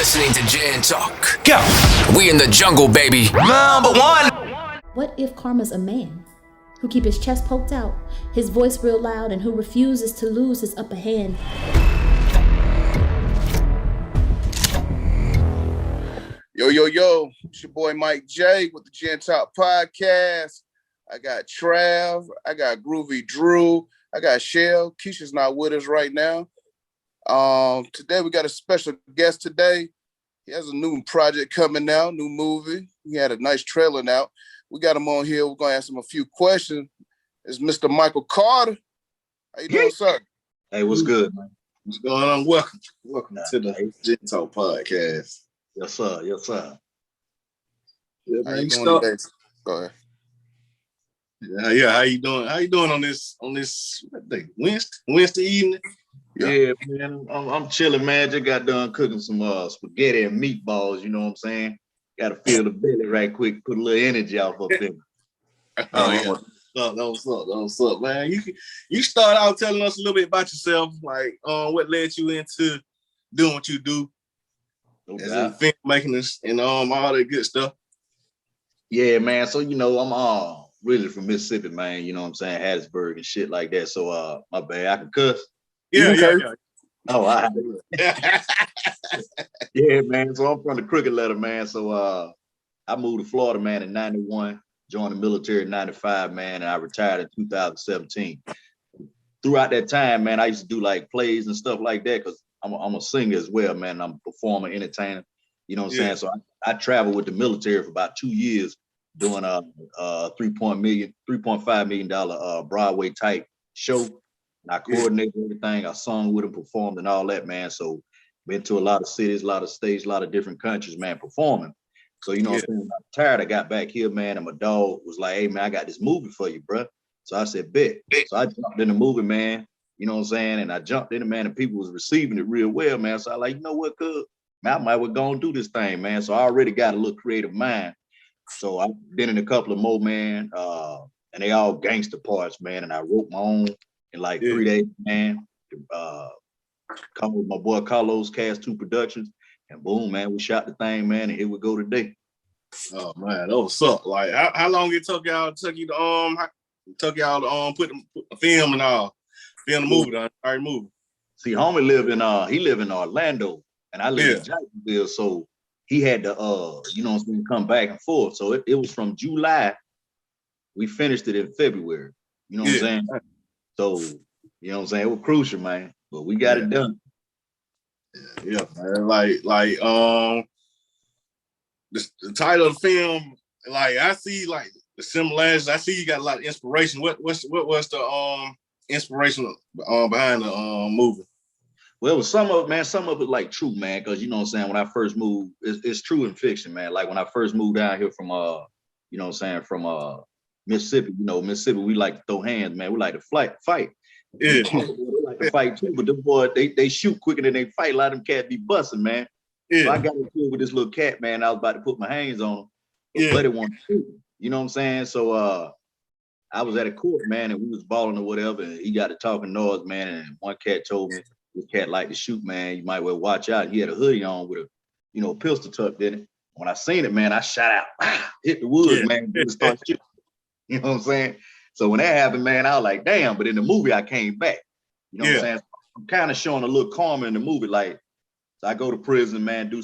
listening to Jan Talk. Go! We in the jungle, baby. Number one. What if karma's a man who keep his chest poked out, his voice real loud, and who refuses to lose his upper hand? Yo, it's your boy Mike J with the Jan Talk podcast. I got Trav, I got Groovy Drew, I got Shell. Keisha's not with us right now. Today we got a special guest today. He has a new project coming out, new movie. He had a nice trailer out. We got him on here. We're going to ask him a few questions. It's Mr. Michael Carter. How you doing, sir? Hey, what's good, man? What's going on? Welcome to the Jan Talk podcast. Yes, sir. Yes, sir. Yeah, man, how you doing today? Go ahead. Yeah, how you doing? How you doing on this what day? Wednesday evening? Yeah, man. I'm chilling, man. Just got done cooking some spaghetti and meatballs, you know what I'm saying? Gotta fill the belly right quick, put a little energy out up there. What's up, man? You start out telling us a little bit about yourself, like what led you into doing what you do. Okay. As in filmmaking and all that good stuff. Yeah, man. So I'm really from Mississippi, man. You know what I'm saying? Hattiesburg and shit like that. So my bad, I can cuss. Yeah. Oh, I yeah, man. So I'm from the Crooked Letter, man. So I moved to Florida, man, in 91, joined the military in 95, man, and I retired in 2017. Throughout that time, man, I used to do like plays and stuff like that because I'm a singer as well, man. I'm a performer, entertainer. You know what I'm saying? So I traveled with the military for about 2 years doing a $3.5 million Broadway type show. And I coordinated everything. I sung with them, performed and all that, man. So been to a lot of cities, a lot of states, a lot of different countries, man, performing. So, you know what I'm saying? I was tired. I got back here, man, and my dog was like, hey, man, I got this movie for you, bro. So I said, bet. So I jumped in the movie, man. You know what I'm saying? And I jumped in it, man, and people was receiving it real well, man. So I like, you know what, cuz? Man, I might well go and do this thing, man. So I already got a little creative mind. So I've been in a couple of more, man, and they all gangster parts, man. And I wrote my own in like 3 days, man. Come with my boy Carlos, Cast 2 Productions, and boom, man, we shot the thing, man, and here we go today. Oh man, that was up. Like how long it took y'all to put the film and all, film the movie, the entire movie? See, homie he live in Orlando, and I live in Jacksonville, so he had to you know what I'm saying, come back and forth. So it was from July. We finished it in February. You know what I'm saying? So, you know what I'm saying? It was crucial, man. But we got it done. Yeah, man. Like the title of the film, like I see like the similarities. I see you got a lot of inspiration. What was the inspiration behind the movie? Well, some of it, man, some of it like true, man, because you know what I'm saying, when I first moved, it's true in fiction, man. Like when I first moved down here from you know what I'm saying, from Mississippi, Mississippi, we like to throw hands, man. We like to fight. Yeah. We like to fight too, but them boys, they shoot quicker than they fight. A lot of them cats be busting, man. Yeah. So I got into it with this little cat, man. I was about to put my hands on him, but it wasn't shoot. You know what I'm saying? So I was at a court, man, and we was balling or whatever, and he got to talking noise, man, and one cat told me, this cat like to shoot, man. You might well watch out. He had a hoodie on with a, pistol tucked in it. When I seen it, man, I shot out, hit the woods, man, and start shooting. You know what I'm saying? So when that happened, man, I was like, damn. But in the movie, I came back. You know what I'm saying? So I'm kind of showing a little karma in the movie. Like, so I go to prison, man, do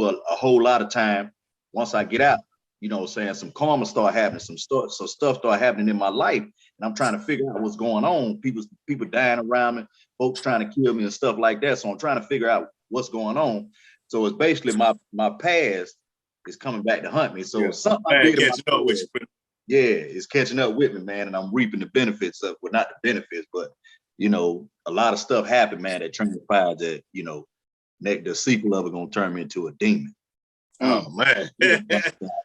a whole lot of time. Once I get out, you know what I'm saying, some karma start happening, some stuff start happening in my life, and I'm trying to figure out what's going on. People dying around me, folks trying to kill me and stuff like that. So I'm trying to figure out what's going on. So it's basically my past is coming back to hunt me. So something I did in my past, it's catching up with me, man, and I'm reaping the benefits of, well, not the benefits, but a lot of stuff happened, man, that transpired that, the sequel of it gonna turn me into a demon. Oh man.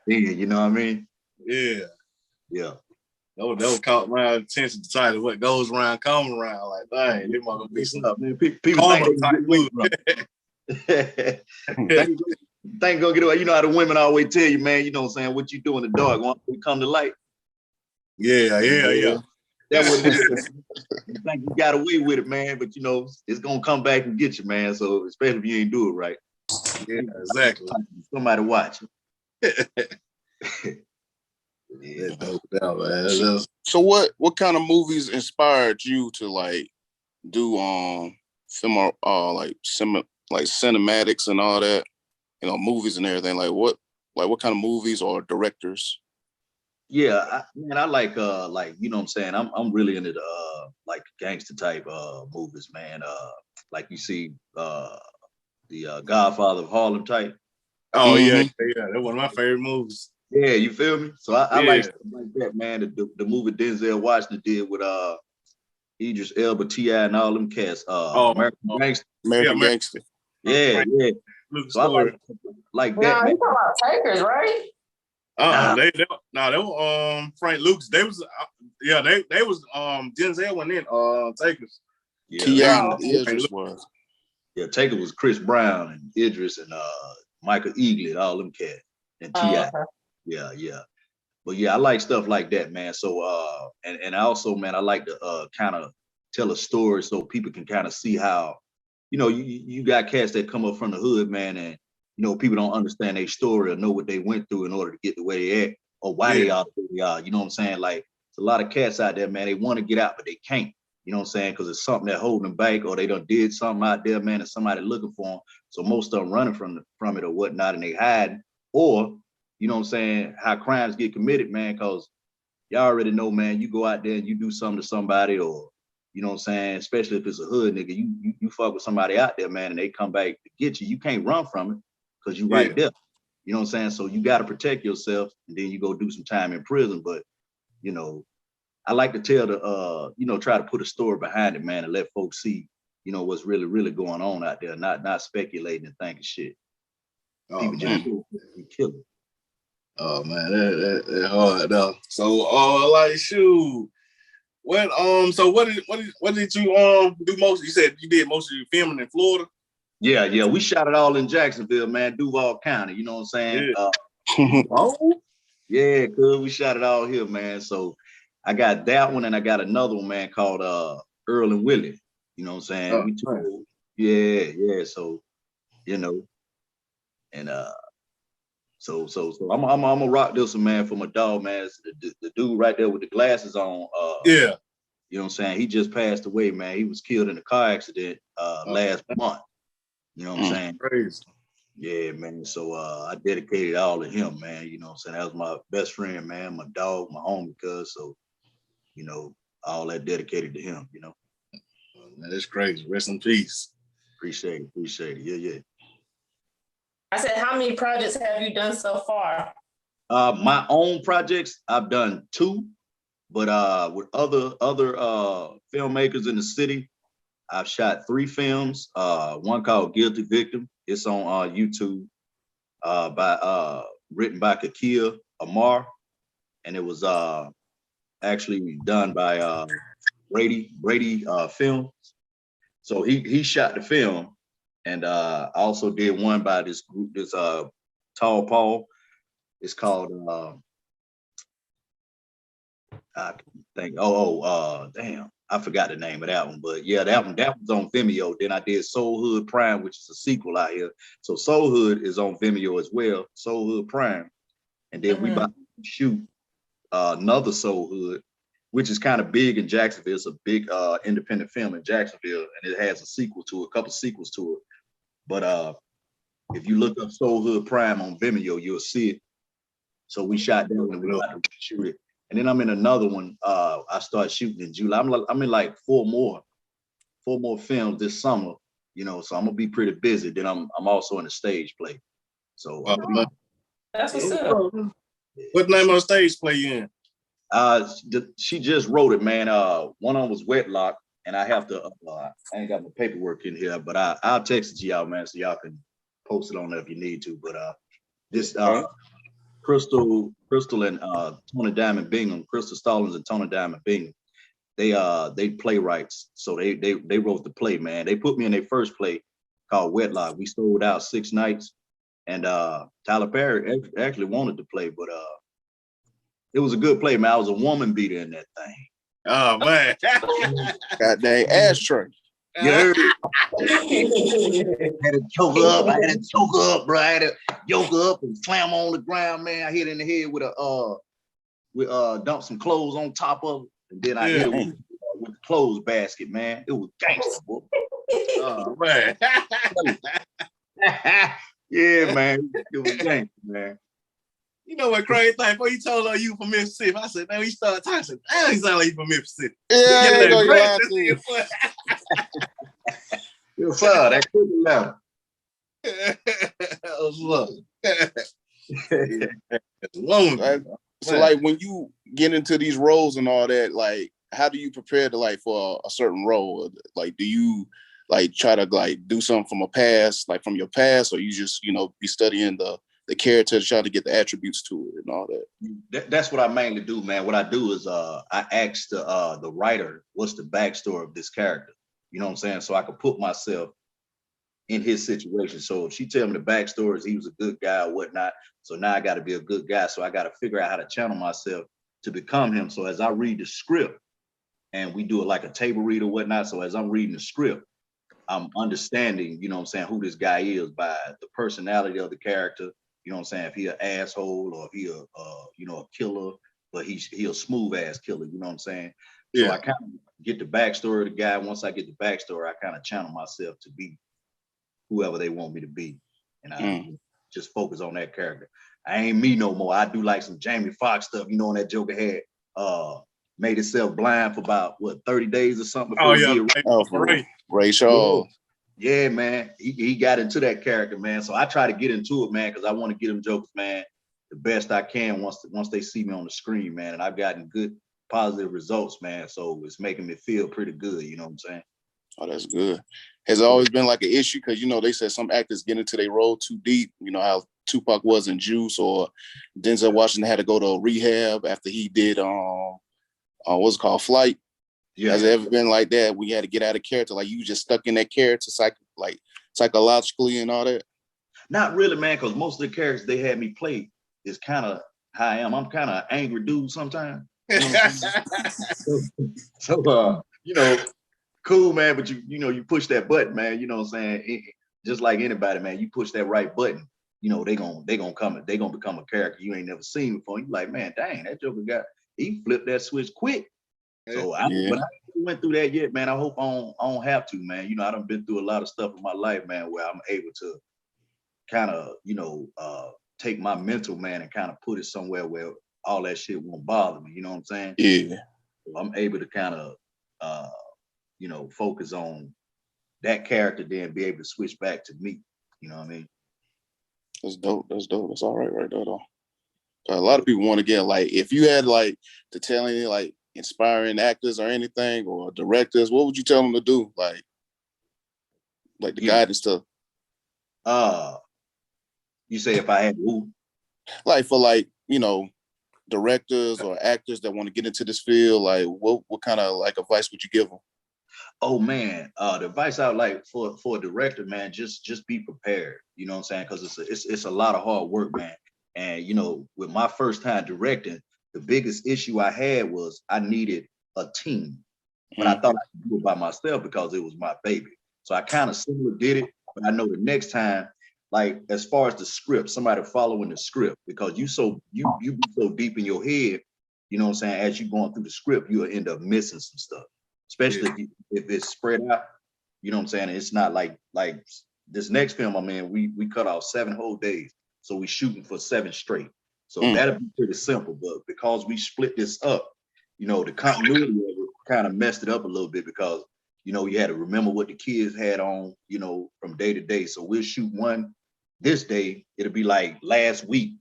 You know what I mean? Yeah. Yeah. That caught my attention, the title, what goes around, comes around. Like, dang, there might be something. Man, people think think gonna get away. You know how the women always tell you, man, you know what I'm saying, what you do in the dark, once we come to light. Yeah. That what it is. You think you got away with it, man, but it's gonna come back and get you, man. So especially if you ain't do it right. Yeah, exactly. Somebody watching. Yeah, no doubt, man. So what kind of movies inspired you to like do film like cinematics and all that, movies and everything? Like what kind of movies or directors? Yeah, I like you know what I'm saying, I'm really into the like gangster type movies, man. Like you see the Godfather of Harlem type. Oh yeah, that's one of my favorite movies. Yeah, you feel me? So I Yeah. like stuff like that, man. The movie Denzel Washington did with Idris Elba, T.I. and all them cats. American Gangster. American Gangster. Yeah, yeah. Look, So I like that, Nah, man. you talking about Takers, right? They were Frank Lucas. They was they was Denzel went in Takers. Yeah, T.I. Idris was. Yeah, Taker was Chris Brown and Idris and Michael Eagley, all them cats, and T.I. Okay. Yeah. But yeah, I like stuff like that, man. So and also, man, I like to kind of tell a story so people can kind of see how, you got cats that come up from the hood, man, and people don't understand their story or know what they went through in order to get the way they at or why they are where they are. You know what I'm saying? Like, it's a lot of cats out there, man. They want to get out, but they can't. You know what I'm saying? Because it's something that holding them back, or they done did something out there, man, and somebody looking for them. So most of them running from it or whatnot, and they hiding. Or, you know what I'm saying, how crimes get committed, man, because y'all already know, man, you go out there and you do something to somebody, or, you know what I'm saying, especially if it's a hood nigga, you fuck with somebody out there, man, and they come back to get you. You can't run from it because you right there. You know what I'm saying? So you got to protect yourself, and then you go do some time in prison. But, I like to tell try to put a story behind it, man, and let folks see, what's really, really going on out there, not speculating and thinking shit. People just be killing. Oh man, that hard though. So like shoot. What did you do most? You said you did most of your filming in Florida? Yeah, we shot it all in Jacksonville, man, Duval County, you know what I'm saying? Yeah. Cause we shot it all here, man. So I got that one, and I got another one, man, called Earl and Willie. You know what I'm saying? Yeah. So, and so I'm gonna rock this one, man, for my dog, man. The dude right there with the glasses on. You know what I'm saying? He just passed away, man. He was killed in a car accident last month. You know what I'm saying? Crazy. Yeah, man. So I dedicated all to him, man. You know what I'm saying? That was my best friend, man, my dog, my homie, cuz. So, all that dedicated to him, That's crazy. Rest in peace. Appreciate it. Yeah. I said, how many projects have you done so far? My own projects, I've done 2, but with other filmmakers in the city, I've shot 3 films. One called Guilty Victim. It's on YouTube, written by Kakia Amar, and it was actually done by Brady Films. So he shot the film, and I also did one by this group, this Tall Paul. It's called I think damn, I forgot the name of that one, but yeah, that was on Vimeo. Then I did Soul Hood Prime, which is a sequel out here. So Soul Hood is on Vimeo as well, Soul Hood Prime, and then we about to shoot another Soul Hood, which is kind of big in Jacksonville. It's a big independent film in Jacksonville, and it has a couple sequels to it. But if you look up Soul Hood Prime on Vimeo, you'll see it. So we shot that one, and we're about to shoot it. And then I'm in another one. I start shooting in July. I'm in like 4 more films this summer. So I'm gonna be pretty busy. Then I'm also in a stage play. So That's what's up. What name of stage play you in? She just wrote it, man. One of them was Wedlock, and I have to. I ain't got my paperwork in here, but I'll text it to y'all, man, so y'all can post it on there if you need to. But this Crystal and Tony Diamond Bingham, Crystal Stallings and Tony Diamond Bingham, they playwrights. So they wrote the play, man. They put me in their first play called Wedlock. We sold out 6 nights, and Tyler Perry actually wanted to play, but it was a good play, man. I was a woman beater in that thing. Oh man. God dang ashtray. You heard? I had to choke her up. I had to choke her up, bro. I had to yoke her up and slam her on the ground, man. I hit her in the head with dump some clothes on top of it, and then I hit her with the clothes basket, man. It was gangster, boy. Oh man. Yeah, man. It was gangster, man. You know what crazy thing? Before you told her you from Mississippi, I said, man, he started talking. I said, damn, he sound like he from Mississippi. Yeah, I ain't gonna lie to you. You're fine. That could be loud. That was love. So like when you get into these roles and all that, like how do you prepare to like for a certain role? Like do you like try to like do something from a past, like from your past, or you just, you know, be studying the character to try to get the attributes to it and all that? That's what I mainly do, man. What I do is I ask the writer, what's the backstory of this character? You know what I'm saying? So I could put myself in his situation. So if she tell me the backstory is he was a good guy or whatnot, so now I got to be a good guy. So I got to figure out how to channel myself to become him. So as I read the script, and we do it like a table read or whatnot. So as I'm reading the script, I'm understanding, you know what I'm saying, who this guy is by the personality of the character. You know what I'm saying? If he an asshole or if he a killer, but he a smooth ass killer. You know what I'm saying? Yeah. So I kind of get the backstory of the guy. Once I get the backstory, I kind of channel myself to be whoever they want me to be, and I just focus on that character. I ain't me no more. I do like some Jamie Foxx stuff. You know, when that Joker had made himself blind for about 30 days or something. Oh yeah, Ray Charles. Yeah, man, he got into that character, man. So I try to get into it, man, because I want to get them jokers, man, the best I can once they see me on the screen, man. And I've gotten good, positive results, man. So it's making me feel pretty good. You know what I'm saying? Oh, that's good. Has it always been like an issue? Because, you know, they said some actors get into their role too deep. You know how Tupac was in Juice, or Denzel Washington had to go to rehab after he did what's it called, Flight. Yeah. Has it ever been like that? We had to get out of character, like you just stuck in that character, psychologically and all that? Not really, man, because most of the characters they had me play is kind of how I am. I'm kind of an angry dude sometimes. You know you know, cool, man, but you push that button, man. You know what I'm saying? Just like anybody, man, you push that right button, you know, they gonna become a character you ain't never seen before. You like, man, dang, that Joker he flipped that switch quick. So but I haven't went through that yet, man. I hope I don't have to, man. You know, I done been through a lot of stuff in my life, man, where I'm able to kind of, take my mental, man, and kind of put it somewhere where all that shit won't bother me. You know what I'm saying? Yeah. So I'm able to kind of, focus on that character, then be able to switch back to me. You know what I mean? That's dope. That's all right there, though. A lot of people want to get, like, if you had, like, to tell any, like, inspiring actors or anything, or directors, what would you tell them to do? Like the guidance stuff. You say if I had who? Like for directors or actors that want to get into this field, like what kind of like advice would you give them? Oh man, the advice I would like for a director, man, just be prepared. You know what I'm saying? Because it's a lot of hard work, man. And with my first time directing, the biggest issue I had was I needed a team, but I thought I could do it by myself because it was my baby. So I kind of similar did it, but I know the next time, like as far as the script, somebody following the script, because you be so deep in your head, you know what I'm saying? As you going through the script, you'll end up missing some stuff, especially if it's spread out. You know what I'm saying? It's not like this next film I'm in, we cut off 7 whole days, so we shooting for 7 straight. So that'll be pretty simple, but because we split this up, the continuity of it kind of messed it up a little bit because, you had to remember what the kids had on, from day to day. So we'll shoot one this day, it'll be like last week.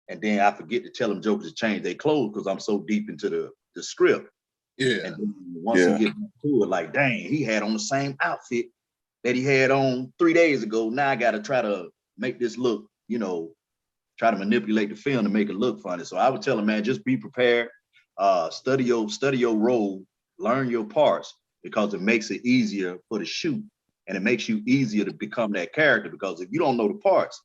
And then I forget to tell them jokers to change their clothes because I'm so deep into the script. Yeah. And then once you get to it, like, dang, he had on the same outfit that he had on 3 days ago. Now I got to try to make this look, try to manipulate the film to make it look funny. So I would tell him, man, just be prepared, study your role, learn your parts, because it makes it easier for the shoot. And it makes you easier to become that character, because if you don't know the parts,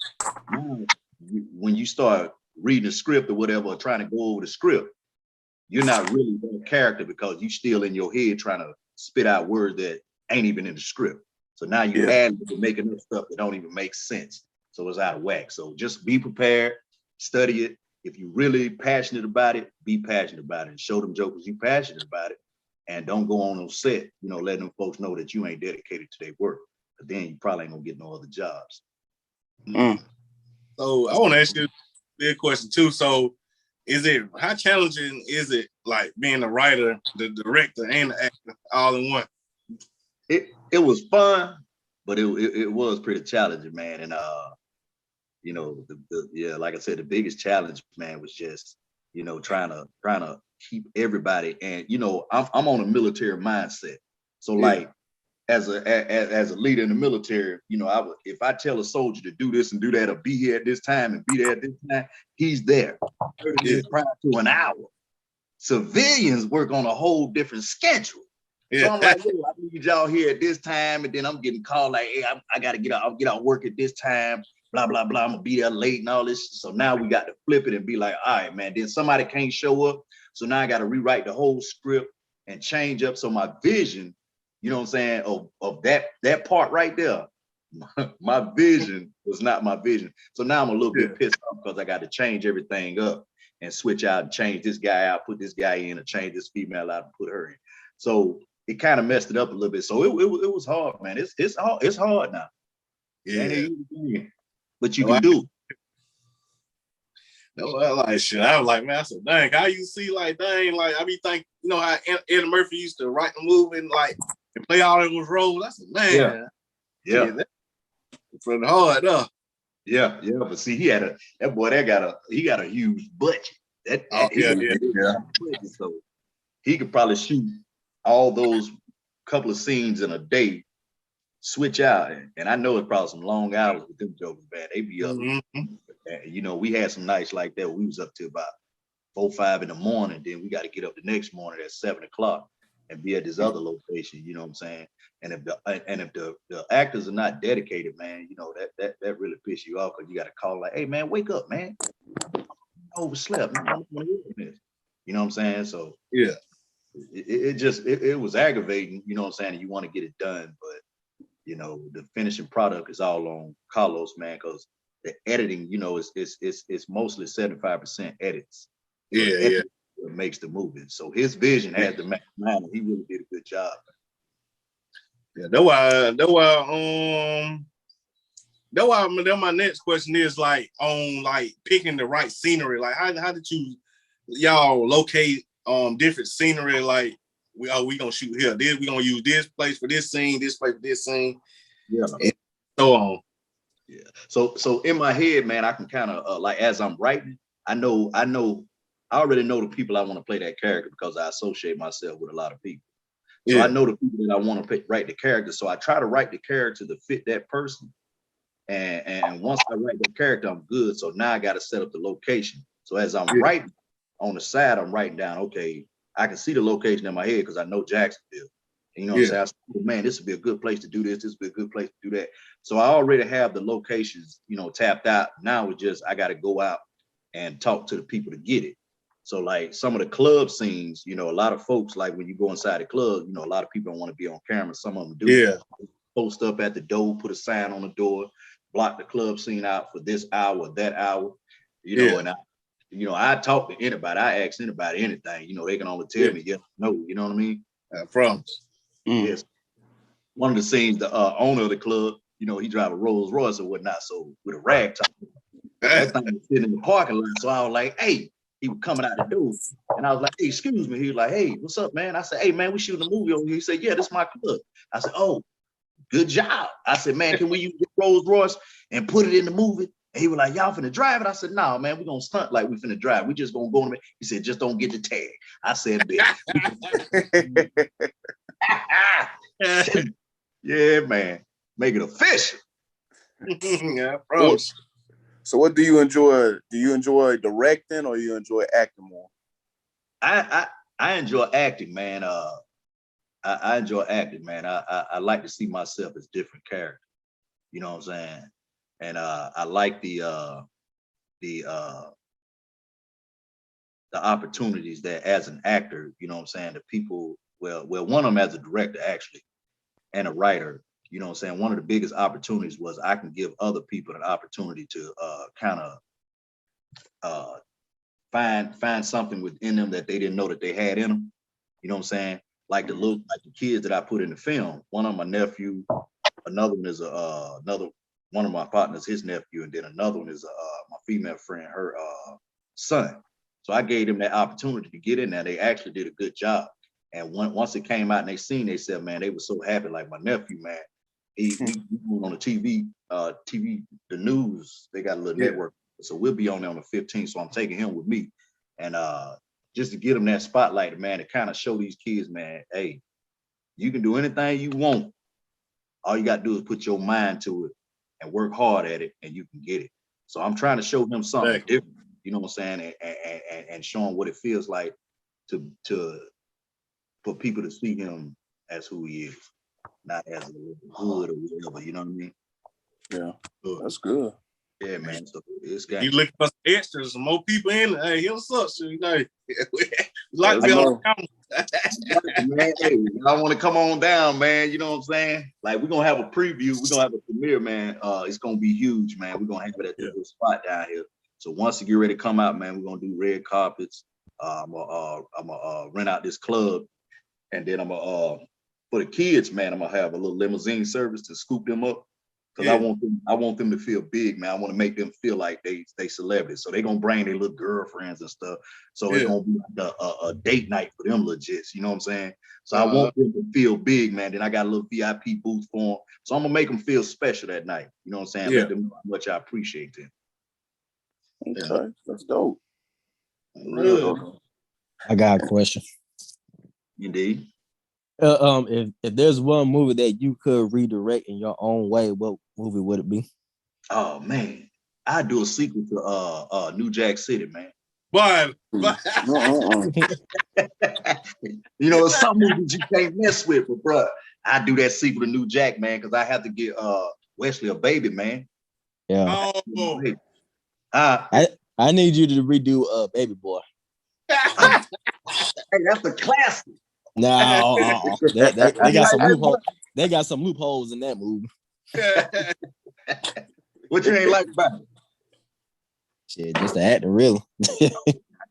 when you start reading the script or whatever, or trying to go over the script, you're not really that character because you're still in your head trying to spit out words that ain't even in the script. So now you add making up stuff that don't even make sense. So it's out of whack. So just be prepared, study it. If you're really passionate about it, be passionate about it and show them jokers you passionate about it. And don't go on set, letting them folks know that you ain't dedicated to their work. But then you probably ain't gonna get no other jobs. So I want to ask you a big question too. So how challenging is it like being a writer, the director, and the actor all in one? It was fun, but it was pretty challenging, man. And like I said, the biggest challenge, man, was just trying to keep everybody. And I'm on a military mindset, so like as a leader in the military, if I tell a soldier to do this and do that, or be here at this time and be there at this time, he's there 30 minutes prior to an hour. Civilians work on a whole different schedule. So I'm like, I need y'all here at this time, and then I'm getting called like, hey, I gotta get out. I'll get out work at this time. Blah blah blah. I'm gonna be there late and all this. So now we got to flip it and be like, all right, man. Then somebody can't show up, so now I got to rewrite the whole script and change up. So my vision, of that part right there, my vision was not my vision. So now I'm a little bit pissed off because I got to change everything up and switch out and change this guy out, put this guy in, or change this female out and put her in. So it kind of messed it up a little bit. So it was hard, man. It's hard now. Yeah. But you can do. No, I like shit. I was like, man, I said, dang, how you see like, dang, like I be thinking, how Eddie Murphy used to write the movie and like and play all those roles. I said, man, that's pretty hard, though. Yeah. But see, he got a huge budget. So he could probably shoot all those couple of scenes in a day, switch out, and I know it's probably some long hours with them jokers, man. They be up. We had some nights like that. We was up to about 4, 5 in the morning. Then we got to get up the next morning at 7 o'clock and be at this other location. You know what I'm saying? And if the actors are not dedicated, man, that really piss you off because you got to call like, hey man, wake up, man. I overslept. Man. I don't want to hear this. You know what I'm saying? So it was aggravating. You know what I'm saying? You want to get it done, but the finishing product is all on Carlos, man, because the editing, it's mostly 75% edits. It makes the movie. So his vision has the mind, and he really did a good job. Yeah, that's why my next question is like on like picking the right scenery. Like how did y'all locate different scenery? Like we gonna shoot here. We gonna use this place for this scene, this place for this scene. Yeah. And so on. Yeah. So in my head, man, I can kind of like as I'm writing, I already know the people I want to play that character because I associate myself with a lot of people. So I know the people that I want to write the character. So I try to write the character to fit that person. And once I write the character, I'm good. So now I got to set up the location. So as I'm writing on the side, I'm writing down, okay, I can see the location in my head because I know Jacksonville. And, what I'm saying? I said, man, this would be a good place to do this. This would be a good place to do that. So I already have the locations, tapped out. Now it's just, I got to go out and talk to the people to get it. So like some of the club scenes, a lot of folks, like when you go inside the club, a lot of people don't want to be on camera. Some of them do. Yeah. Post up at the door, put a sign on the door, block the club scene out for this hour, that hour, and I talk to anybody. I ask anybody anything, they can only tell me yes or no, you know what I mean? I promise. Yes. One of the scenes, the owner of the club, he drive a Rolls Royce or whatnot. So with a rag top, that thing was sitting in the parking lot. So I was like, hey, he was coming out the door. And I was like, hey, excuse me. He was like, hey, what's up, man? I said, hey, man, we shooting a movie over here. He said, yeah, this is my club. I said, oh, good job. I said, man, can we use the Rolls Royce and put it in the movie? And he was like, y'all finna drive it? I said, no, man, we gonna stunt like we finna drive. We just gonna go in. He said, just don't get the tag. I said, yeah, man, make it official. Yeah, I promise. So what do you enjoy? Do you enjoy directing or you enjoy acting more? I enjoy acting, man. I enjoy acting, man. I like to see myself as different characters. You know what I'm saying? And I like the opportunities that as an actor, you know what I'm saying, the people, well, one of them as a director, actually, and a writer, you know what I'm saying, one of the biggest opportunities was I can give other people an opportunity to kind of find something within them that they didn't know that they had in them. You know what I'm saying? Like the kids that I put in the film. One of my nephew, another one is another one of my partners, his nephew, and then another one is my female friend, her son. So I gave them that opportunity to get in there. They actually did a good job. And once it came out and they seen, they said, man, they were so happy. Like my nephew, man, we on the TV, the news, they got a little network. So we'll be on there on the 15th. So I'm taking him with me. And just to get them that spotlight, man, to kind of show these kids, man, hey, you can do anything you want. All you got to do is put your mind to it and work hard at it, and you can get it. So I'm trying to show him something different, you know what I'm saying, and show him what it feels like for people to see him as who he is, not as a hood or whatever, you know what I mean? Yeah, that's good. Yeah, man. So it's got you looking for some extras, some more people in it. Hey, what's up? So, you know, like to be on the camera. Man, hey, I want to come on down, man. You know what I'm saying? Like, we're gonna have a preview, we're gonna have a premiere, man. It's gonna be huge, man. We're gonna have it at the little spot down here. So once you get ready to come out, man, we're gonna do red carpets. I'm gonna rent out this club, and then I'm gonna for the kids, man, I'm gonna have a little limousine service to scoop them up. Because I want them to feel big, man. I want to make them feel like they celebrities. So they're gonna bring their little girlfriends and stuff. So it's gonna be like a date night for them legits, you know what I'm saying? So I want them to feel big, man. Then I got a little VIP booth for them. So I'm gonna make them feel special that night. You know what I'm saying? Let them know how much I appreciate them. Okay, that's dope. Real dope. I got a question. Indeed. If there's one movie that you could redirect in your own way, what movie would it be? Oh man, I'd do a sequel to New Jack City, man. But you know, some movies you can't mess with, but bro, I do that sequel to New Jack, man, because I have to get Wesley a baby, man. Yeah. I need you to redo Baby Boy. Hey, that's a classic. No, they got some loopholes. They got some loopholes in that movie. What you ain't like about it? Shit, just the acting, really. I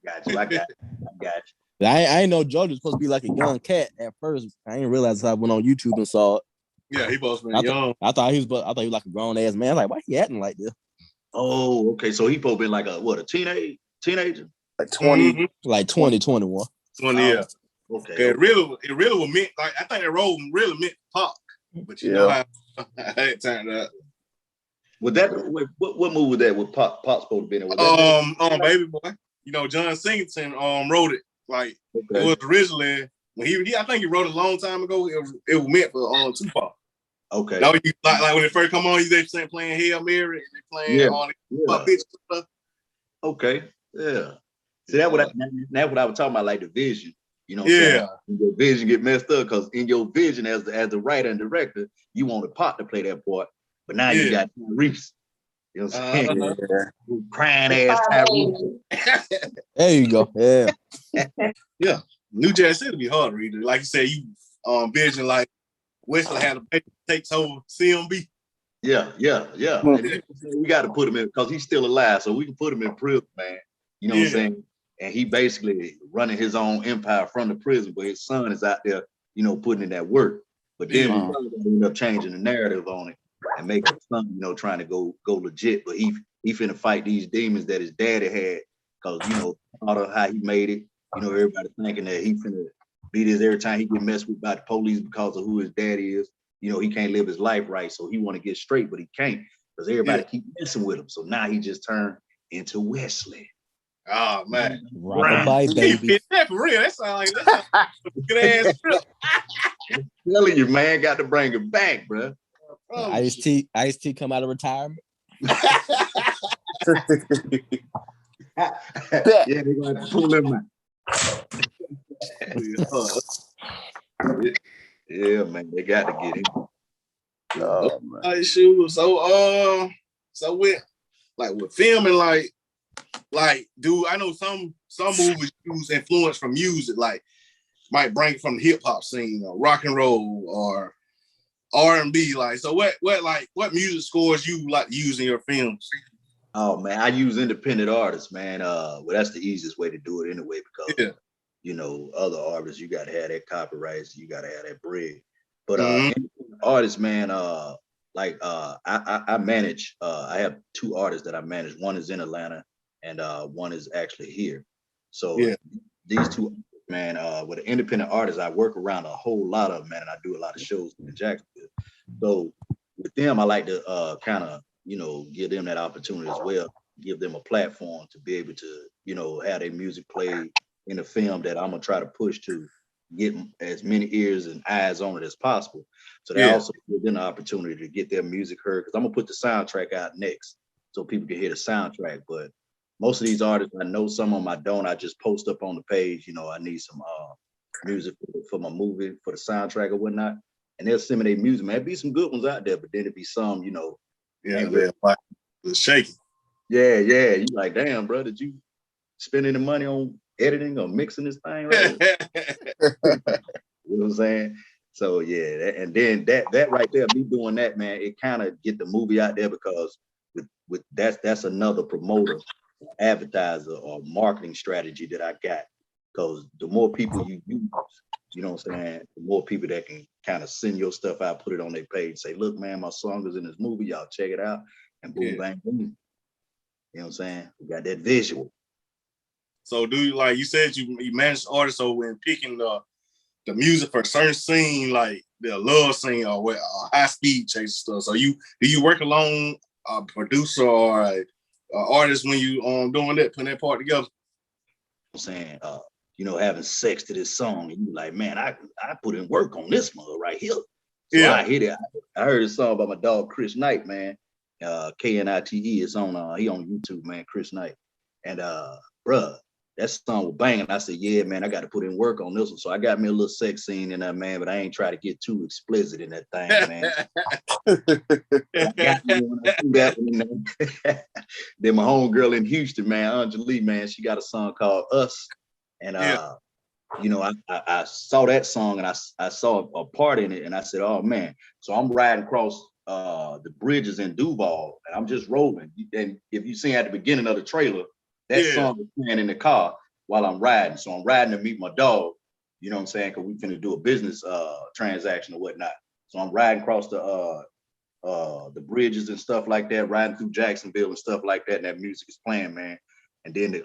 got you. I ain't know George was supposed to be like a young cat at first. I didn't realize I went on YouTube and saw it. Yeah, he supposed to be young. I thought he was like a grown ass man. I was like, why he acting like this? Oh, okay. So he supposed to be like a teenager? Like 20. Mm-hmm. Like 20, 21. 20 years. Okay. It really was meant, like, I think that role really meant Pop, but you know how it turned out. Was that what movie was that with Pop supposed to be in it? Baby Boy. You know, John Singleton wrote it. Like it was originally when I think he wrote it a long time ago. It was meant for Tupac. Okay. Now you like when it first come on, they playing Hail Mary and they playing all the bitch stuff. Okay. Yeah. See, that's what I was talking about, like the vision. You know what I'm saying? Your vision get messed up because in your vision as the writer and director, you wanted Pop to play that part, but now you got Reese. You know what I'm saying? Crying ass Tyrese. There you go. Yeah. Yeah. New Jack City be hard to read. Like you said, you vision like Wesley had a baby takes over CMB. Yeah. We got to put him in because he's still alive, so we can put him in prison, man. You know what I'm saying? And he basically running his own empire from the prison, but his son is out there, you know, putting in that work. But then we end up changing the narrative on it and making his son, you know, trying to go legit. But he finna fight these demons that his daddy had, because you know, out of how he made it, you know, everybody thinking that he finna be this every time he get messed with by the police because of who his daddy is. You know, he can't live his life right, so he want to get straight, but he can't because everybody keep messing with him. So now he just turned into Wesley. Oh man, Rockabye, baby. That for real. That sounds like a good ass trip. I'm telling you, man, got to bring it back, bro. Ice-T come out of retirement. Yeah, they're gonna pull him out. Yeah, man, they got to get him. Oh, man. So with filming, dude, I know some movies use influence from music, like might bring from the hip hop scene or rock and roll or R&B. Like, so what music scores you like to use in your films? Oh man, I use independent artists, man. Well, that's the easiest way to do it anyway, because you know, other artists, you gotta have that copyrights, you gotta have that bread. But independent artists, man, I manage, I have two artists that I manage. One is in Atlanta and one is actually here. So these two, man, with an independent artist, I work around a whole lot of them, man, and I do a lot of shows in Jacksonville. So with them, I like to kind of, you know, give them that opportunity as well, give them a platform to be able to, you know, have their music played in a film that I'm gonna try to push to get as many ears and eyes on it as possible. So they also give them the opportunity to get their music heard, because I'm gonna put the soundtrack out next so people can hear the soundtrack. But most of these artists, I know some of them I don't. I just post up on the page, you know, I need some music for my movie, for the soundtrack or whatnot. And they'll send me their music, man. There'd be some good ones out there, but then it'd be some, you know, it's shaky. Yeah. You like, damn, bro, did you spend any money on editing or mixing this thing? Right? You know what I'm saying? So yeah, and then that right there, me doing that, man, it kind of get the movie out there, because with that's another promoter, advertiser, or marketing strategy that I got. Because the more people you use, you know what I'm saying, the more people that can kind of send your stuff out, put it on their page, say, look, man, my song is in this movie, y'all check it out, and boom, bang, boom. You know what I'm saying? We got that visual. So do you, like you said, you manage artists, so when picking the music for a certain scene, like the love scene or what, high speed chase stuff, so do you work along a producer or a artist when you doing that, putting that part together? I'm saying, you know, having sex to this song, and you like, man, I put in work on this mother right here. So I hit it. I heard a song by my dog Chris Knight, man. Knite. It's on he on YouTube, man, Chris Knight. And bruh, that song was banging. I said, yeah, man, I got to put in work on this one. So I got me a little sex scene in there, man, but I ain't try to get too explicit in that thing, man. I got me when I threw that one in there. Then my homegirl in Houston, man, Anjali, man, she got a song called Us. And you know, I saw that song, and I saw a part in it, and I said, oh man. So I'm riding across the bridges in Duval, and I'm just rolling. And if you see at the beginning of the trailer, that song is playing in the car while I'm riding. So I'm riding to meet my dog, you know what I'm saying? Because we finna do a business transaction or whatnot. So I'm riding across the bridges and stuff like that, riding through Jacksonville and stuff like that, and that music is playing, man. And then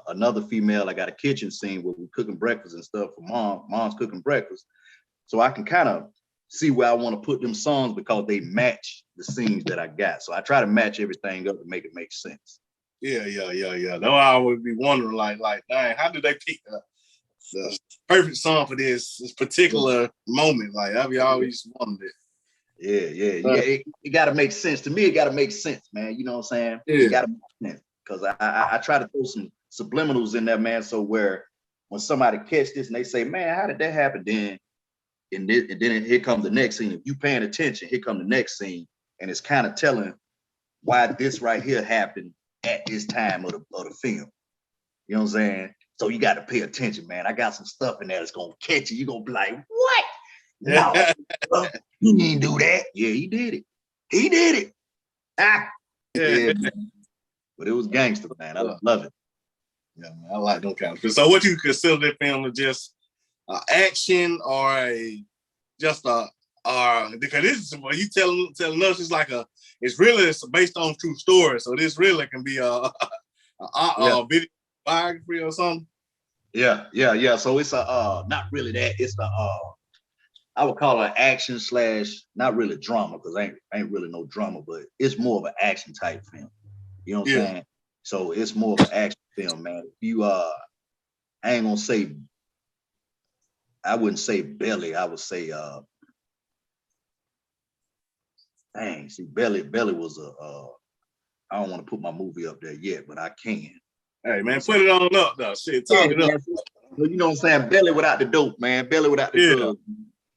another female, I got a kitchen scene where we're cooking breakfast and stuff for mom. Mom's cooking breakfast. So I can kind of see where I want to put them songs, because they match the scenes that I got. So I try to match everything up to make it make sense. Yeah. No, I would be wondering, like, dang, how did they pick the perfect song for this particular moment? Like, I've always wondered. Yeah. It got to make sense. To me, it got to make sense, man. You know what I'm saying? It got to make sense. Because I try to throw some subliminals in there, man, so where when somebody catch this and they say, man, how did that happen? Then here comes the next scene. If you paying attention, here comes the next scene, and it's kind of telling why this right here happened at this time of the film. You know what I'm saying? So you got to pay attention, man. I got some stuff in there that's gonna catch you. You're gonna be like, what? No, he didn't do that. Yeah, he did it. He did it. Yeah, man. But it was gangster, man. I love it. Yeah, man, I like those kind of films. So what you consider that film just action or because this is what you telling us, it's really based on true story. So this really can be a video biography or something. Yeah. So it's not really that. It's I would call it action / not really drama, because ain't really no drama, but it's more of an action type film. You know what I'm saying? So it's more of an action film, man. If you I ain't gonna say, I wouldn't say Belly, I would say Belly was I don't want to put my movie up there yet, but I can. Hey man, put it on up though. Shit, talk it up. You know what I'm saying? Belly without the dope, man. Belly without the drugs.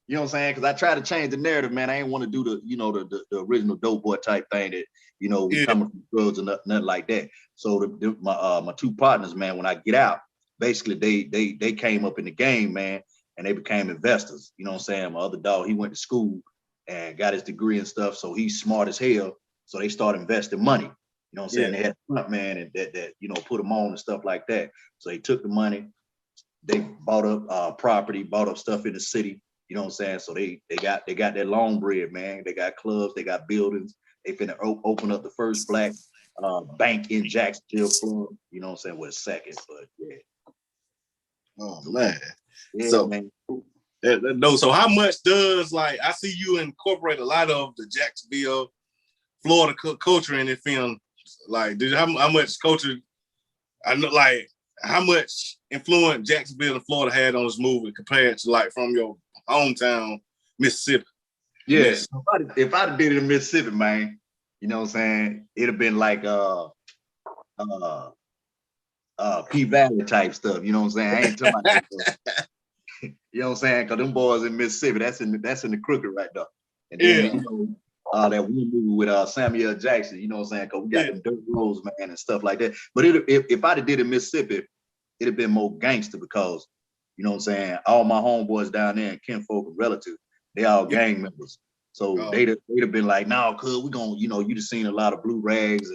You know what I'm saying? Because I try to change the narrative, man. I ain't want to do the original dope boy type thing that, you know, we coming from drugs and nothing like that. So my two partners, man, when I get out, basically they came up in the game, man, and they became investors. You know what I'm saying? My other dog, he went to school and got his degree and stuff. So he's smart as hell. So they start investing money. You know what I'm saying? They had a front man and that put him on and stuff like that. So they took the money, they bought up property, bought up stuff in the city. You know what I'm saying? So they got that long bread, man. They got clubs, they got buildings. They finna open up the first black bank in Jacksonville, Florida. You know what I'm saying? With a second, but yeah. Oh man. Yeah, So man. No, so how much does like I see you incorporate a lot of the Jacksonville, Florida culture in the film? Like, how much culture? I know, like, how much influence Jacksonville and Florida had on this movie compared to like from your hometown, Mississippi? Yeah, if I'd did it in Mississippi, man, you know what I'm saying? It'd have been like P Valley type stuff. You know what I'm saying? I ain't talking about that. You know what I'm saying? Because them boys in Mississippi, that's in the crooked right there. And then, you know, that one movie with Samuel Jackson, you know what I'm saying? Because we got them dirt roads, man, and stuff like that. But if I'd have did it in Mississippi, it'd have been more gangster because, you know what I'm saying? All my homeboys down there and kinfolk and relatives, they all gang members. So they'd have been like, no, cuz we gonna, you know, you'd have seen a lot of blue rags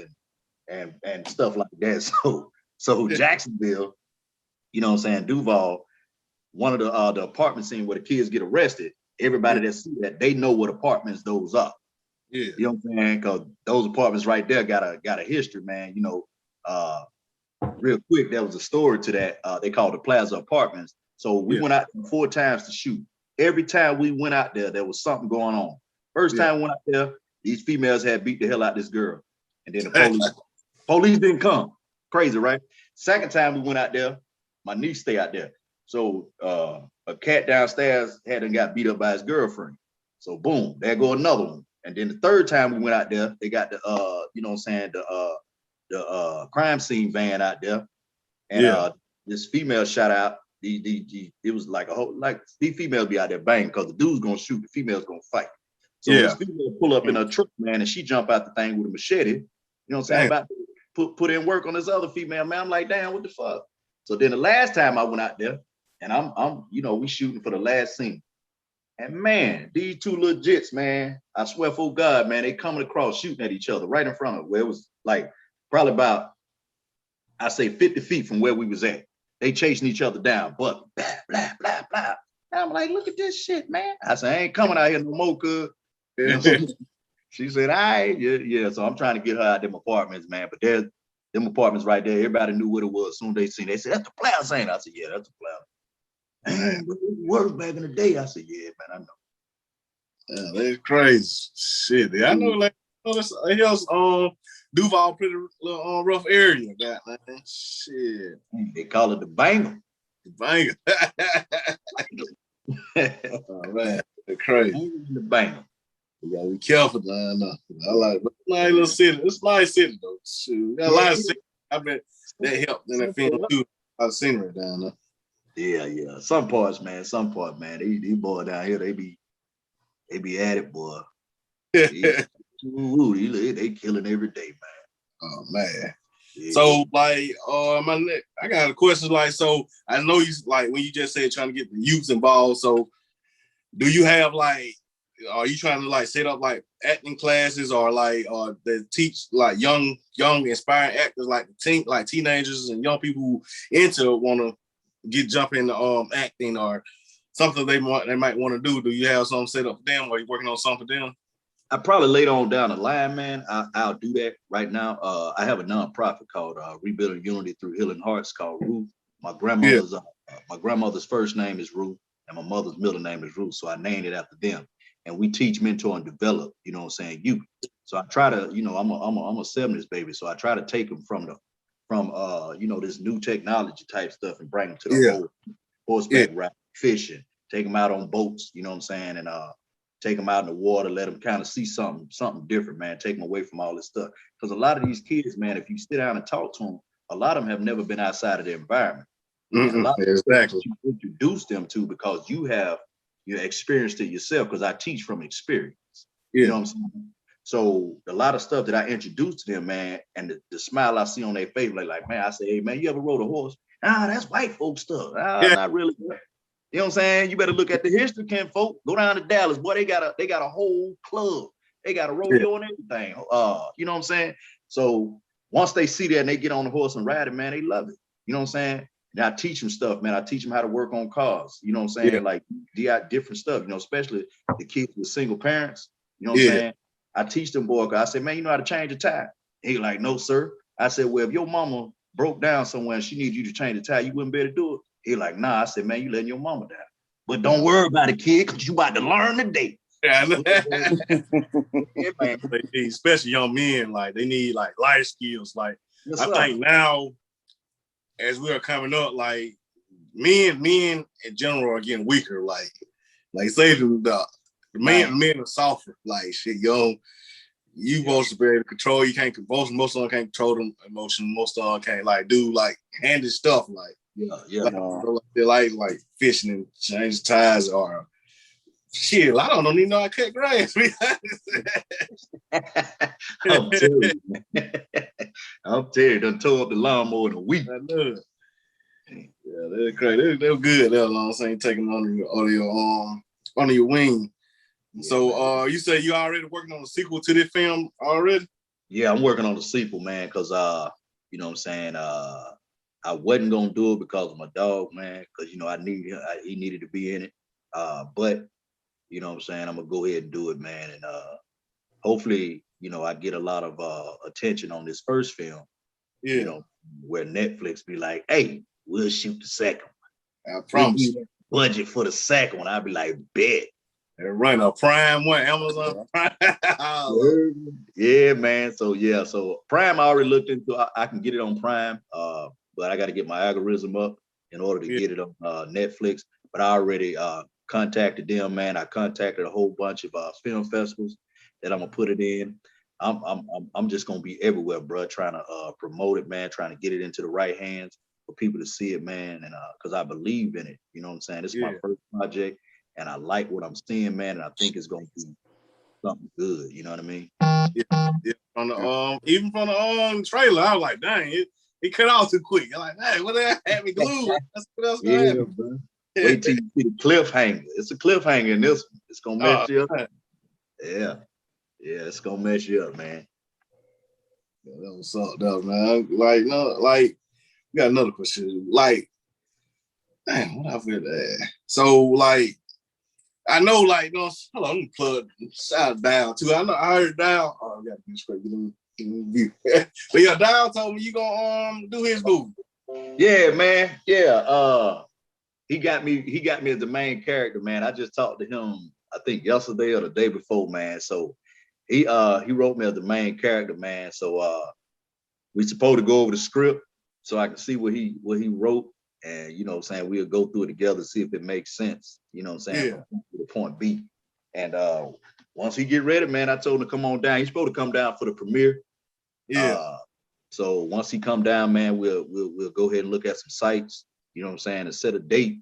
and stuff like that. So Jacksonville, you know what I'm saying, Duval, one of the apartment scene where the kids get arrested, everybody that see that, they know what apartments those are. Yeah. You know what I'm saying? Because those apartments right there got a history, man. You know, real quick, there was a story to that. They called the Plaza Apartments. So we went out 4 times to shoot. Every time we went out there was something going on. First time we went out there, these females had beat the hell out of this girl. And then the police didn't come. Crazy, right? Second time we went out there, my niece stayed out there. So a cat downstairs got beat up by his girlfriend. So boom, there go another one. And then the third time we went out there, they got the you know what I'm saying, the crime scene van out there. And this female shot out. It was like these females be out there banging because the dude's gonna shoot, the female's gonna fight. So this female pull up in a truck, man, and she jump out the thing with a machete. You know what I'm saying? About to put in work on this other female, man. I'm like, damn, what the fuck? So then the last time I went out there, and I'm you know, we shooting for the last scene. And man, these two little jits, man, I swear for God, man, they coming across shooting at each other right in front of where it was like probably about, I say 50 feet from where we was at. They chasing each other down, but blah, blah, blah, blah. And I'm like, look at this shit, man. I said, I ain't coming out here no more, cuz. You know, she said, all right, yeah. So I'm trying to get her out them apartments, man. But there's them apartments right there. Everybody knew what it was. As soon as they seen, they said, that's the Plaza, ain't it? I said, yeah, that's the Plaza. Man, but it worked back in the day. I said, yeah, man, I know. Yeah, that's crazy. Shit, I know, like, Duval, pretty rough area, man. Shit. They call it the banger. The banger. Oh, man, they're crazy. The banger. You gotta be careful down there. I like, but nice little city. It's a nice city though. Shoot, we got a lot of city. I bet that helped in that film too. A lot of scenery down there. Yeah. Some parts, man. These boys down here, they be at it, boy. They killing every day, man. Oh man. Yeah. So like, I got a question. Like, so I know you like when you just said trying to get the youth involved. So, do you have like? Are you trying to like set up like acting classes or they teach like young inspiring actors like teenagers and young people who want to jump into acting or something they might want to do? Do you have something set up for them? Or are you working on something for them? I probably later on down the line, man. I'll do that right now. I have a nonprofit called Rebuilding Unity Through Healing Hearts called Ruth. My grandmother's first name is Ruth and my mother's middle name is Ruth, so I named it after them. And we teach, mentor, and develop, you know what I'm saying, youth. So I try to, you know, I'm a 70s baby, so I try to take them from you know, this new technology type stuff and bring them to the old horseback ride, fishing, take them out on boats, you know what I'm saying, and take them out in the water, let them kind of see something different, man. Take them away from all this stuff. Because a lot of these kids, man, if you sit down and talk to them, a lot of them have never been outside of their environment. And a lot of exactly. you introduce them to because you experienced it yourself, because I teach from experience. You know what I'm saying? So a lot of stuff that I introduce to them, man, and the smile I see on their face, like, man, I say, hey, man, you ever rode a horse? Nah, that's white folk stuff. Not really. You know what I'm saying? You better look at the history, Ken folk. Go down to Dallas, boy. They got a whole club. They got a rodeo and everything. You know what I'm saying? So once they see that and they get on the horse and ride it, man, they love it. You know what I'm saying? And I teach them stuff, man. I teach them how to work on cars. You know what I'm saying? Yeah. Like different stuff, you know, especially the kids with single parents. You know what I'm saying? I teach them, boy. I said, man, you know how to change a tire? He like, no, sir. I said, well, if your mama broke down somewhere and she needs you to change the tire, you wouldn't be able to do it. He like, nah. I said, man, you letting your mama down. But don't worry about it, kid, because you about to learn today. Yeah, I know. Yeah, man. They need, especially young men, like they need like life skills. Like Yes, I sir. think now, as we are coming up, like men in general are getting weaker. Like say the men are softer. Like shit, yo, you supposed to be able to control. You can't. Most of them can't control them emotions. Most of them can't like do like handy stuff. Like they like fishing and change tires or shit. I don't even know how to cut grass. I'm telling you, man. I'm telling you, done tore up the lawnmower in a week. I know it. Yeah, they're crazy. They're good. They're long saying taking under your wing. So you say you already working on a sequel to this film already? Yeah, I'm working on the sequel, man, because you know what I'm saying, I wasn't gonna do it because of my dog, man, because you know I need him, he needed to be in it. But you know what I'm saying, I'm gonna go ahead and do it, man, and hopefully, you know, I get a lot of attention on this first film. Yeah. You know, where Netflix be like, hey, we'll shoot the second one. I promise. Budget for the second one. I'll be like, bet. They're running a Prime one, Amazon Prime. Yeah, man. So Prime I already looked into. I can get it on Prime, but I got to get my algorithm up in order to get it on Netflix. But I already contacted them, man. I contacted a whole bunch of film festivals that I'm gonna put it in. I'm just gonna be everywhere, bro, trying to promote it, man, trying to get it into the right hands for people to see it, man, and because I believe in it. You know what I'm saying? This is my first project, and I like what I'm seeing, man, and I think it's gonna be something good. You know what I mean? Yeah. From the even from the trailer, I was like, dang, it cut off too quick. I'm like, hey, what that had me glued? That's what else gonna happen. Bro. Wait till you see the cliffhanger. It's a cliffhanger in this one. It's gonna mess you up. Man. Yeah, it's gonna mess you up, man. Yeah, that was something else, man. Like, no, like, we got another question. Like, damn, what I feel that? So, like, I know, like, no, hold on, let me plug shout down too. I heard down. Oh, I got to be straight. But yeah, Down told me you gonna do his movie. Yeah, man. Yeah. He got me as the main character, man. I just talked to him, I think yesterday or the day before, man. So he wrote me as the main character, man. So we supposed to go over the script so I can see what he wrote, and you know what I'm saying, we'll go through it together, see if it makes sense. You know what I'm saying? Yeah. To the point B. And once he get ready, man, I told him to come on down. He's supposed to come down for the premiere. Yeah. So once he come down, man, we'll go ahead and look at some sites, you know what I'm saying, and set a date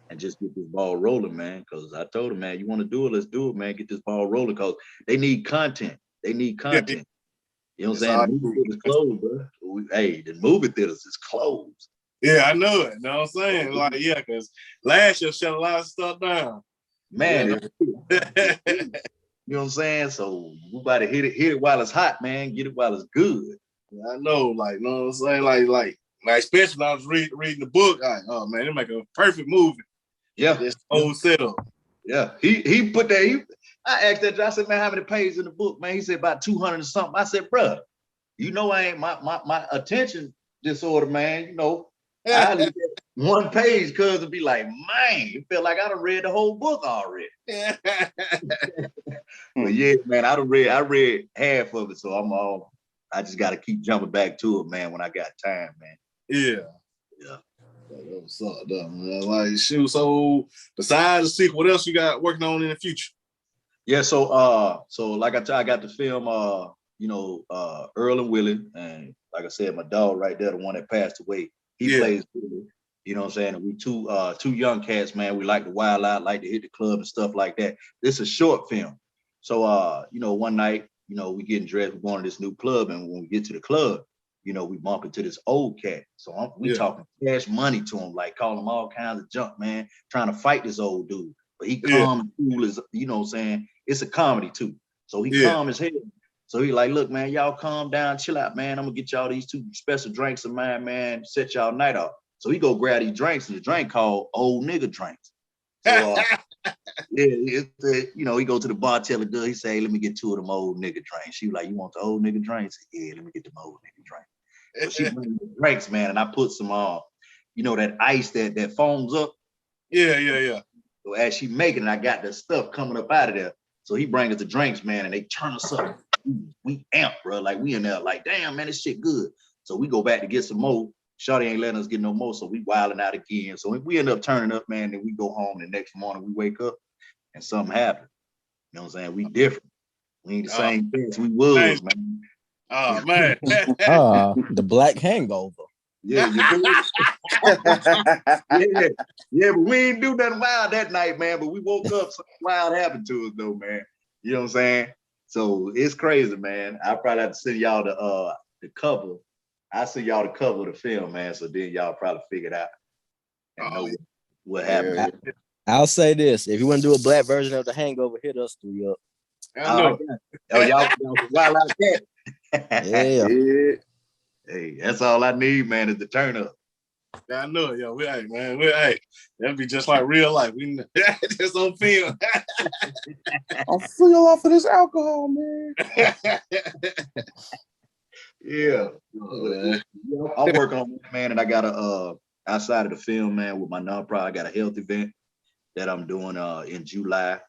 and just get this ball rolling, man. Because I told him, man, you want to do it, let's do it, man. Get this ball rolling because they need content. They need content. Yeah. You know what I'm saying? The movie theater's closed, bro. Hey, the movie theaters is closed. Yeah, I know it. You know what I'm saying? Like, yeah, because last year shut a lot of stuff down. Man, you know what I'm saying? So we about to hit it while it's hot, man. Get it while it's good. Yeah, I know, like, you know what I'm saying? Like especially when I was reading the book, like, oh man, they make a perfect movie. Yeah. This whole setup. Yeah. He put that, I asked that, I said, man, how many pages in the book, man? He said about 200 or something. I said, bro, you know, I ain't my attention disorder, man. You know, I look at one page because it'd be like, man, it felt like I done read the whole book already. But yeah, man, I read half of it, so I just got to keep jumping back to it, man, when I got time, man. Yeah. Yeah. That was something up, man. Like, shoot, so besides the sequel, what else you got working on in the future? Yeah, so like I got the film, Earl and Willie, and like I said, my dog right there, the one that passed away, he plays Willie. You know what I'm saying? And we two young cats, man. We like to wild out, like to hit the club and stuff like that. This is a short film. So one night, we getting dressed, we're going to this new club, and when we get to the club, you know, we bump into this old cat. So we talking cash money to him, like calling him all kinds of junk, man, trying to fight this old dude. But he calm and cool as, you know what I'm saying? It's a comedy too. So he calm as hell. So he like, look, man, y'all calm down, chill out, man. I'm gonna get y'all these 2 special drinks of mine, man, set y'all night off. So he go grab these drinks, and the drink called old nigga drinks. So you know, he go to the bar, tell the girl, he say, hey, let me get 2 of them old nigga drinks. She like, you want the old nigga drinks? Yeah, let me get them old nigga drinks. So she bring the drinks, man, and I put some you know, that ice that foams up. Yeah. So as she making it, I got the stuff coming up out of there. So he bring us the drinks, man, and they turn us up. We amp, bro. Like we in there, like, damn, man, this shit good. So we go back to get some more. Shawty ain't letting us get no more, so we wilding out again. So we end up turning up, man, then we go home the next morning, we wake up and something happened. You know what I'm saying? We different. We ain't the same things we was, man. Oh, man. The black hangover. Yeah, you but we ain't do nothing wild that night, man. But we woke up, something wild happened to us, though, man. You know what I'm saying? So it's crazy, man. I probably have to send y'all the cover. I send y'all the cover of the film, man. So then y'all probably figure it out and know what happened. I'll say this: if you want to do a black version of the Hangover, hit us 3 up. I know. Y'all wild out there. Yeah. Hey, that's all I need, man, is the turn up. I know, yo. Man. That'd be just like real life. We just on film. I'm feel off of this alcohol, man. Yeah. I'm working on it, man, and I got outside of the film, man, with my nonprofit, I got a health event that I'm doing in July.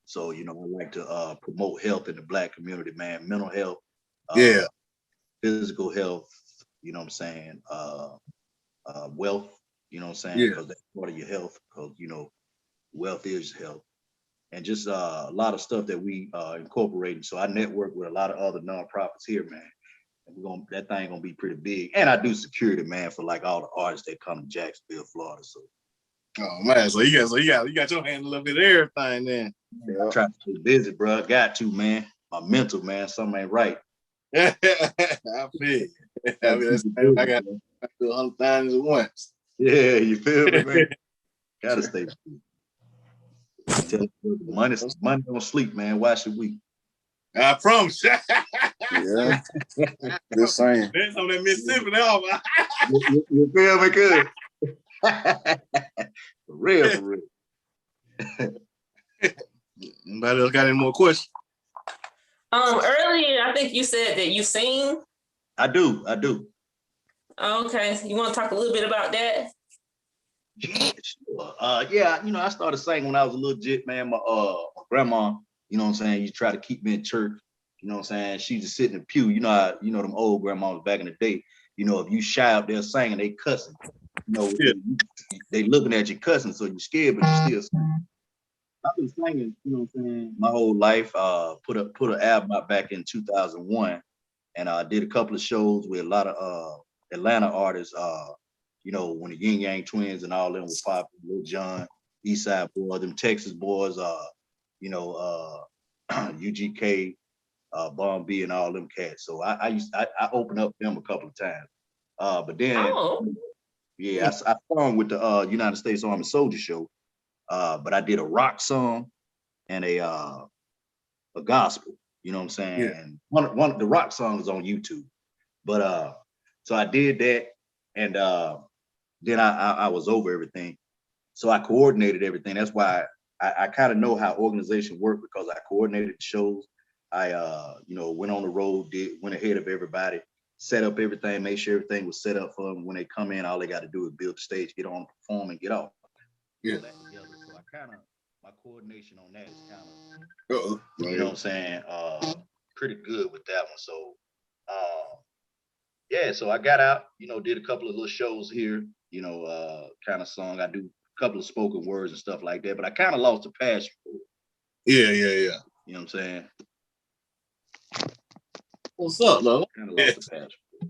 So, you know, I like to promote health in the Black community, man, mental health, physical health, you know what I'm saying, wealth, you know what I'm saying, because that's part of your health, because, you know, wealth is health. And just a lot of stuff that we incorporating. So I network with a lot of other nonprofits here, man. And that thing gonna be pretty big. And I do security, man, for like all the artists that come to Jacksonville, Florida. So oh man, so you got your hand a little bit of everything then. I try to stay busy, bro. Got to, man. My mental, man, something ain't right. I feel I got to do 100 times at once. Yeah, you feel me, man? Gotta stay busy. Money don't sleep, man. Why should we? I promise. Yeah. Just saying. There's some of that Mississippi now. You feel me, good? For real. Anybody else got any more questions? Earlier, I think you said that you sing. I do. Okay, you want to talk a little bit about that? Yeah, sure. Yeah, you know, I started singing when I was a little jit, man. My grandma, you know what I'm saying, used to try to keep me in church. You know what I'm saying? She used to sit in the pew. You know them old grandmas back in the day. You know, if you shy up there singing, they cussing. You know, they looking at you cussing, so you're scared, but you still sing. I've been singing, you know what I'm saying, my whole life. Put an album out back in 2001, and I did a couple of shows with a lot of Atlanta artists. You know, when the Yin Yang Twins and all them were popular, Lil Jon, Eastside Boys, them Texas boys, you know, UGK, Bomb B, and all them cats. So I opened up them a couple of times. But then, I sung with the United States Army Soldier Show. But I did a rock song and a gospel. You know what I'm saying? Yeah. And one of the rock songs is on YouTube. But so I did that, and then I was over everything. So I coordinated everything. That's why I kind of know how organization work, because I coordinated the shows. I you know, went on the road, went ahead of everybody, set up everything, made sure everything was set up for them. When they come in, all they got to do is build the stage, get on, perform, and get off. Yeah. So I kind of, my coordination on that is kind of, you know what I'm saying, pretty good with that one. So yeah, so I got out, you know, did a couple of little shows here, you know, kind of song. I do a couple of spoken words and stuff like that, but I kind of lost the passion for it. Yeah. You know what I'm saying? What's up, though? Kind of lost the passion for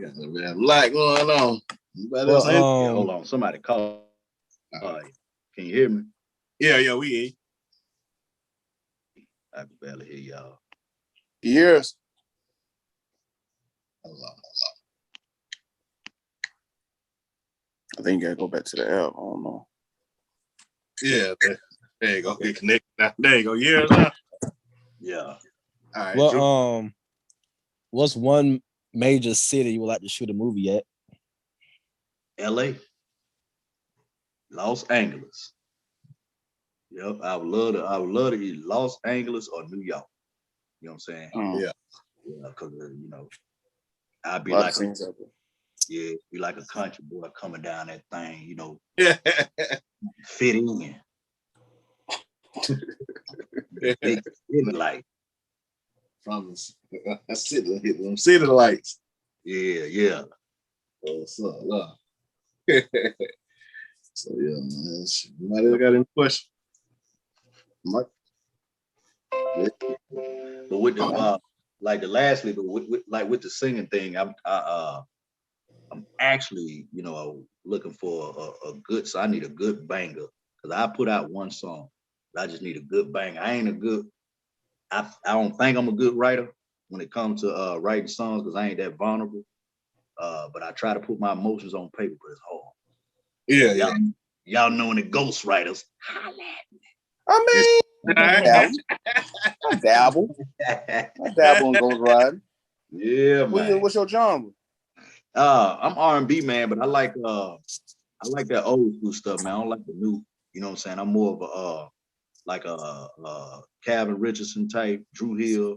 it. Got a lot going on. Anybody else? Hold on, somebody call. Can you hear me? Yeah, we hear you. I can barely hear y'all. You hear us? I think you gotta go back to the app. I don't know. Yeah, there you go. Get connected now. There you go. Yeah, now. Yeah. All right. Well, Drew. what's one major city you would like to shoot a movie at? LA. Los Angeles. Yep. I would love to either Los Angeles or New York. You know what I'm saying? Yeah. Yeah, because you know, I'd be A lot like of scenes out there. yeah, be like a country boy coming down that thing, you know, Yeah. fit in. Big city light. From the city lights. Yeah. What's up? Love. So yeah, man. Anybody got any questions? Mike? But with the lastly, but with the singing thing, I'm actually, you know, looking for a good. So I need a good banger because I put out one song. But I just need a good banger. I don't think I'm a good writer when it comes to writing songs because I ain't that vulnerable. But I try to put my emotions on paper, but it's hard. Yeah. Y'all knowing the ghostwriters. Holla at me. I mean, I dabble in ghost riding. Yeah, man. What's your genre? I'm R&B, man, but I like that old school stuff, man. I don't like the new. You know what I'm saying? I'm more of a Calvin Richardson type, Drew Hill.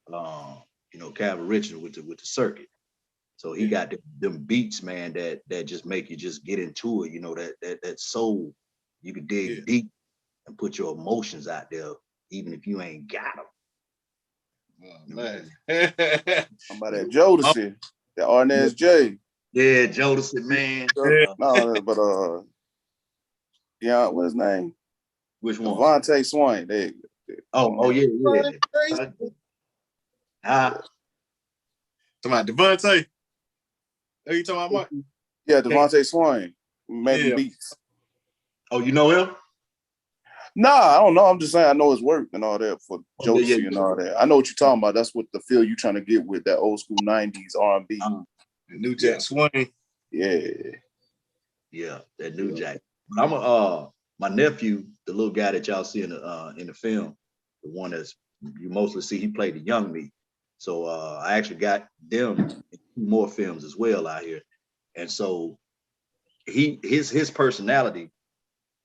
You know, Calvin Richardson with the circuit. So he got them beats, man, that just make you just get into it. You know, that soul. You can dig deep and put your emotions out there, even if you ain't got them. Oh, man. I'm about that Jodeci, that Arnaz J. Yeah, Jodeci, man. No, but yeah, what's his name? Which one? Devontae Swain. Oh yeah. Talking about Devontae. Are you talking about Mike? Yeah, Devontae Swain made them beats. Oh, you know him? Nah, I don't know. I'm just saying I know his work and all that for Jodeci and all that. I know what you're talking about. That's what the feel you're trying to get with that old school 90s R&B. New Jack Swing. Yeah, that New Jack. I'm my nephew, the little guy that y'all see in the film, the one that's you mostly see, he played the young me. So I actually got them in 2 more films as well out here. And so his personality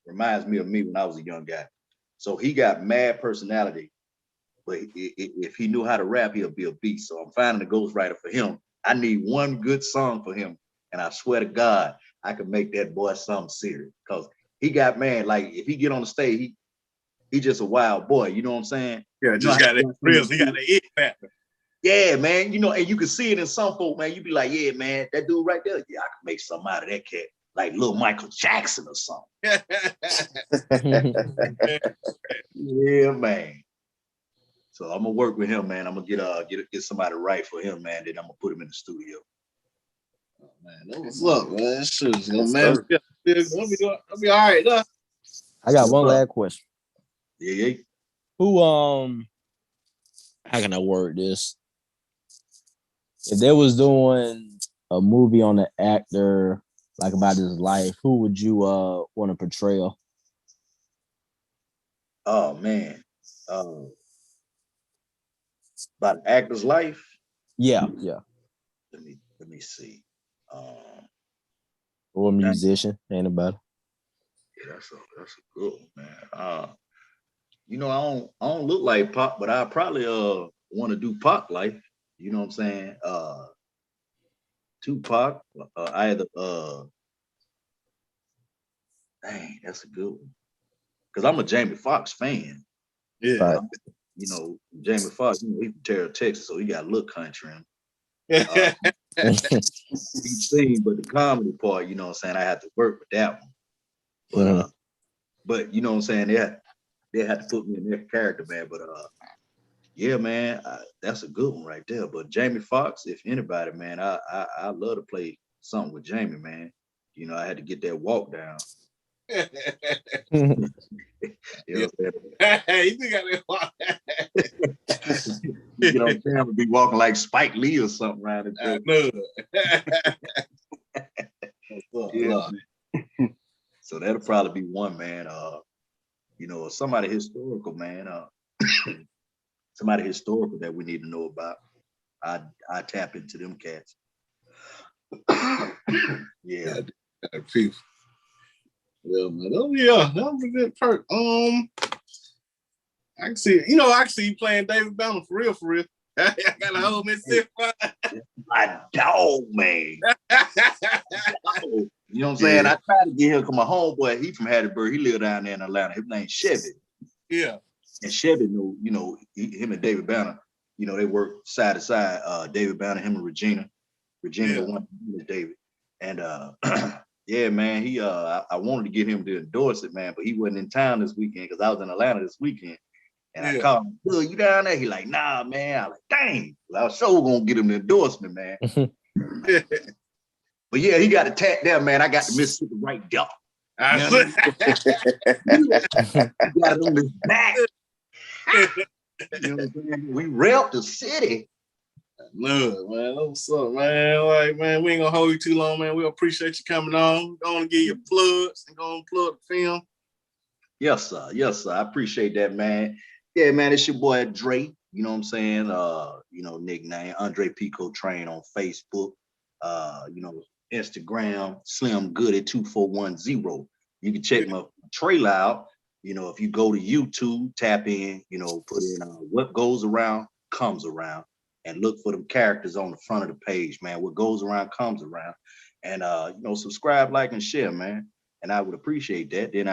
reminds me of me when I was a young guy. So he got mad personality, but if he knew how to rap, he'll be a beast. So I'm finding a ghostwriter for him. I need one good song for him, and I swear to God, I can make that boy something serious. Cause he got mad. Like if he get on the stage, he just a wild boy. You know what I'm saying? Yeah, just got that real. He got the it factor. Yeah, man. You know, and you can see it in some folk, man. You be like, yeah, man, that dude right there. Yeah, I can make something out of that cat, like little Michael Jackson or something. Yeah, man. So I'm gonna work with him, man. I'm gonna get somebody to write for him, man. Then I'm gonna put him in the studio. Oh, man, what's up, man? Shoot, man. I'll be all right, though. I got one last question. Yeah. Who how can I word this? If they was doing a movie on an actor like about his life, who would you want to portray? Oh man. About an actor's life? Yeah. Let me see. Or a musician, anybody. Yeah, that's a good one, man. You know, I don't look like Pop, but I probably want to do Pop life. You know what I'm saying? Tupac, either dang, that's a good one. Because I'm a Jamie Foxx fan. Yeah. Right. You know, Jamie Foxx, you know, he's from Terrell, Texas, so he got a little country in him. He sing, but the comedy part, you know what I'm saying, I have to work with that one. But you know what I'm saying, they had to put me in their character, man. But yeah, man, that's a good one right there. But Jamie Foxx, if anybody, man, I love to play something with Jamie, man. You know, I had to get that walk down. You know what I'm saying? You got that walk. You get on camera, be walking like Spike Lee or something around it. Yeah. So that'll probably be one, man. Somebody historical, man. Somebody historical that we need to know about. I tap into them cats. Yeah. People. Yeah, man. Oh yeah, that was a good perk. I can see you playing David Banner for real, for real. I got a whole Mississippi. My dog, man. You know what I'm saying? I tried to get him because my homeboy, he from Hattiesburg. He lived down there in Atlanta. His name's Chevy. Yeah. And Chevy knew, him and David Banner, they work side to side. David Banner, him and Regina. Regina, the one with David. And yeah, man, he I wanted to get him to endorse it, man, but he wasn't in town this weekend because I was in Atlanta this weekend. And I called him, "Look, you down there?" He like, "Nah, man." I was like, "Dang." Well, I was sure gonna get him the endorsement, man. But yeah, he got attacked there, man. I got the Mississippi right there. He got it on his back. You know what I'm saying? We rep the city. Look, man, what's up, man? Like, man, we ain't gonna hold you too long, man. We appreciate you coming on. Gonna give you plugs and gonna plug the film. Yes, sir. Yes, sir. I appreciate that, man. Yeah, man, it's your boy Dre. You know what I'm saying? Nickname Andre Pico Train on Facebook. Instagram Slim Goody 2410. You can check my trailer out. If you go to YouTube, tap in, put in what goes around comes around, and look for them characters on the front of the page, man. What goes around comes around, and subscribe, like, and share, man. And I would appreciate that. Then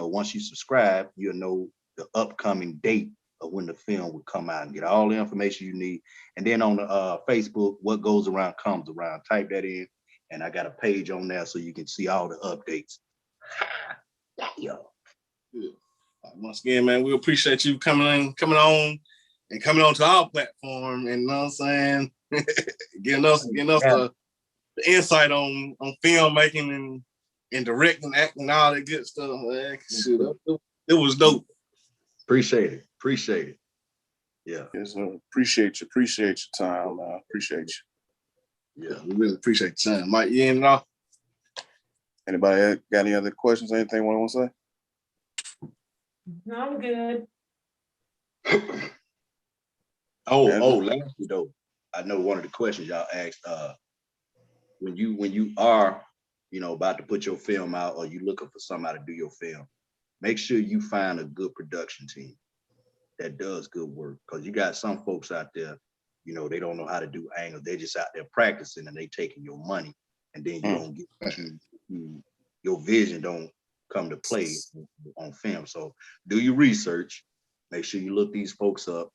once you subscribe, you'll know the upcoming date of when the film would come out and get all the information you need. And then on the Facebook, what goes around comes around. Type that in, and I got a page on there so you can see all the updates. Yeah. Once again, man, we appreciate you coming on to our platform, and you know what I'm saying, getting us the insight on filmmaking and directing, acting, all that good stuff. Man. It was dope. Appreciate it. Yeah. Yes, appreciate your time, man. Appreciate you. Yeah, we really appreciate your time. Mike, you in and off? Anybody got any other questions? Anything want to say? No, I'm good. Lastly though, I know one of the questions y'all asked, when you are, about to put your film out, or you looking for somebody to do your film, make sure you find a good production team that does good work. Because you got some folks out there, they don't know how to do angles. They're just out there practicing and they taking your money, and then you don't get your vision don't come to play on film. So do your research. Make sure you look these folks up.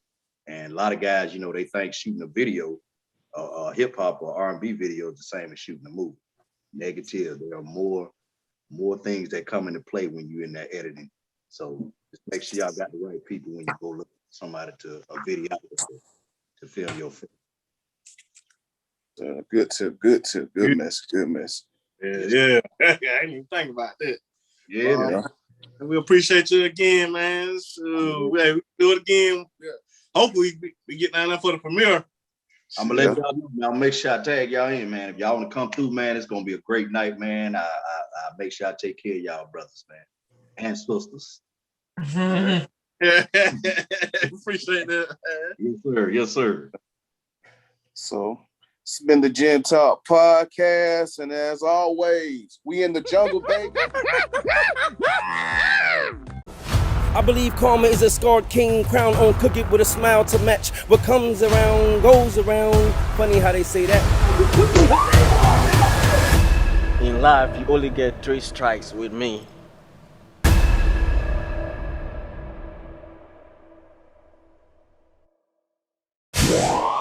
And a lot of guys, they think shooting a video, hip hop or R&B video is the same as shooting a movie. Negative. There are more things that come into play when you're in that editing. So just make sure y'all got the right people when you go look at somebody a video to film your film. Good tip. Good message. Yeah. I didn't even think about that. Yeah, man. We appreciate you again, man. So we do it again. Yeah. Hopefully we get down there for the premiere. I'm gonna let y'all know. I'll make sure I tag y'all in, man. If y'all want to come through, man, it's gonna be a great night, man. I make sure I take care of y'all brothers, man, and sisters. Appreciate that. Yes, sir. So it's been the Gen Talk podcast, and as always, we in the jungle, baby. I believe karma is a scarred king, crown on, cook it with a smile to match. What comes around, goes around. Funny how they say that. In life, you only get 3 strikes with me. Yeah.